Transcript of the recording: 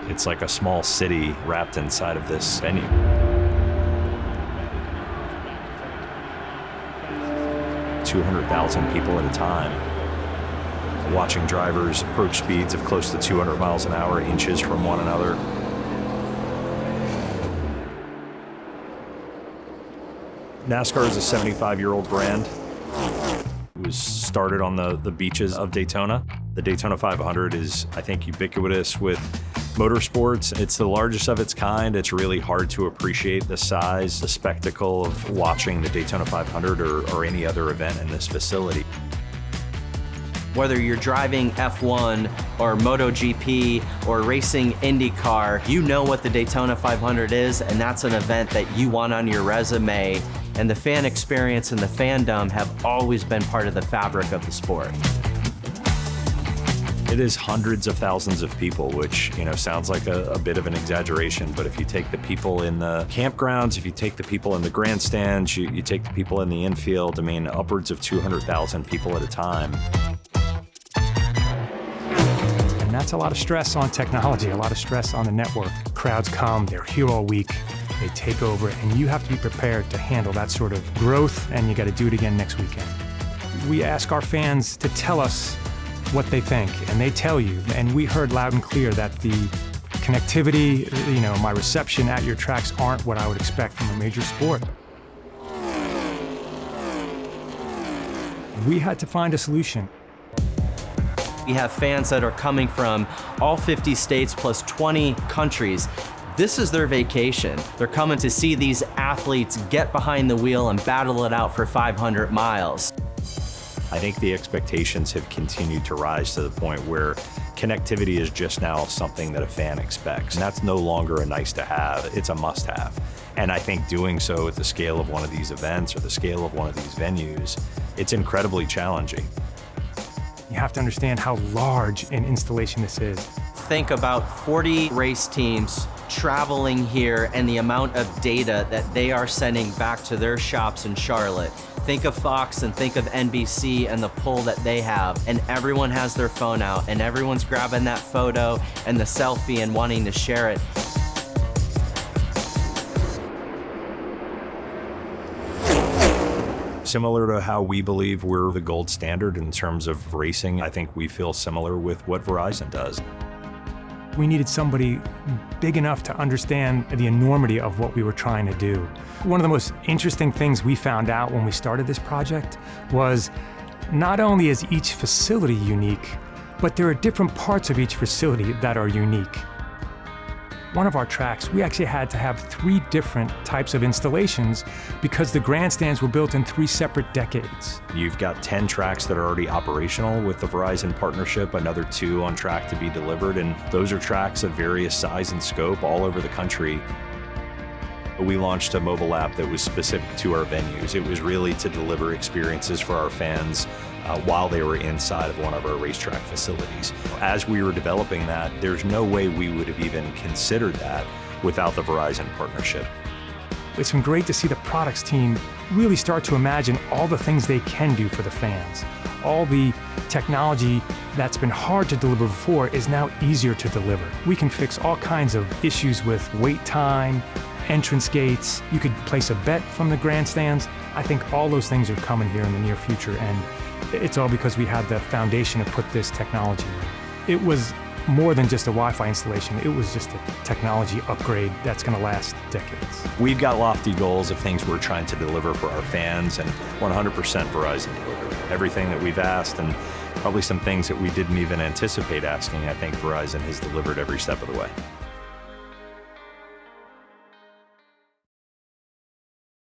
It's like a small city wrapped inside of this venue. $200,000 people at a time, watching drivers approach speeds of close to 200 miles an hour, inches from one another. NASCAR is a 75-year-old brand. It was started on the beaches of Daytona. The Daytona 500 is, I think, ubiquitous with motorsports. It's the largest of its kind. It's really hard to appreciate the size, the spectacle of watching the Daytona 500 or any other event in this facility. Whether you're driving F1 or MotoGP or racing IndyCar, you know what the Daytona 500 is, and that's an event that you want on your resume. And the fan experience and the fandom have always been part of the fabric of the sport. It is hundreds of thousands of people, which sounds like a bit of an exaggeration, but if you take the people in the campgrounds, if you take the people in the grandstands, you take the people in the infield, upwards of 200,000 people at a time. And that's a lot of stress on technology, a lot of stress on the network. Crowds come, they're here all week, they take over, and you have to be prepared to handle that sort of growth, and you got to do it again next weekend. We ask our fans to tell us what they think, and they tell you. And we heard loud and clear that the connectivity, my reception at your tracks aren't what I would expect from a major sport. We had to find a solution. We have fans that are coming from all 50 states plus 20 countries. This is their vacation. They're coming to see these athletes get behind the wheel and battle it out for 500 miles. I think the expectations have continued to rise to the point where connectivity is just now something that a fan expects. And that's no longer a nice to have, it's a must have. And I think doing so at the scale of one of these events or the scale of one of these venues, it's incredibly challenging. You have to understand how large an installation this is. Think about 40 race teams traveling here and the amount of data that they are sending back to their shops in Charlotte. Think of Fox and think of NBC and the pull that they have, and everyone has their phone out and everyone's grabbing that photo and the selfie and wanting to share it. Similar to how we believe we're the gold standard in terms of racing, I think we feel similar with what Verizon does. We needed somebody big enough to understand the enormity of what we were trying to do. One of the most interesting things we found out when we started this project was not only is each facility unique, but there are different parts of each facility that are unique. One of our tracks, we actually had to have 3 different types of installations because the grandstands were built in 3 separate decades. You've got 10 tracks that are already operational with the Verizon partnership, another 2 on track to be delivered, and those are tracks of various size and scope all over the country. We launched a mobile app that was specific to our venues. It was really to deliver experiences for our fans while they were inside of one of our racetrack facilities. As we were developing that, there's no way we would have even considered that without the Verizon partnership. It's been great to see the products team really start to imagine all the things they can do for the fans. All the technology that's been hard to deliver before is now easier to deliver. We can fix all kinds of issues with wait time, entrance gates. You could place a bet from the grandstands. I think all those things are coming here in the near future, and it's all because we had the foundation to put this technology in. It was more than just a Wi-Fi installation. It was just a technology upgrade that's going to last decades. We've got lofty goals of things we're trying to deliver for our fans, and 100% Verizon delivered. Everything that we've asked, and probably some things that we didn't even anticipate asking, I think Verizon has delivered every step of the way.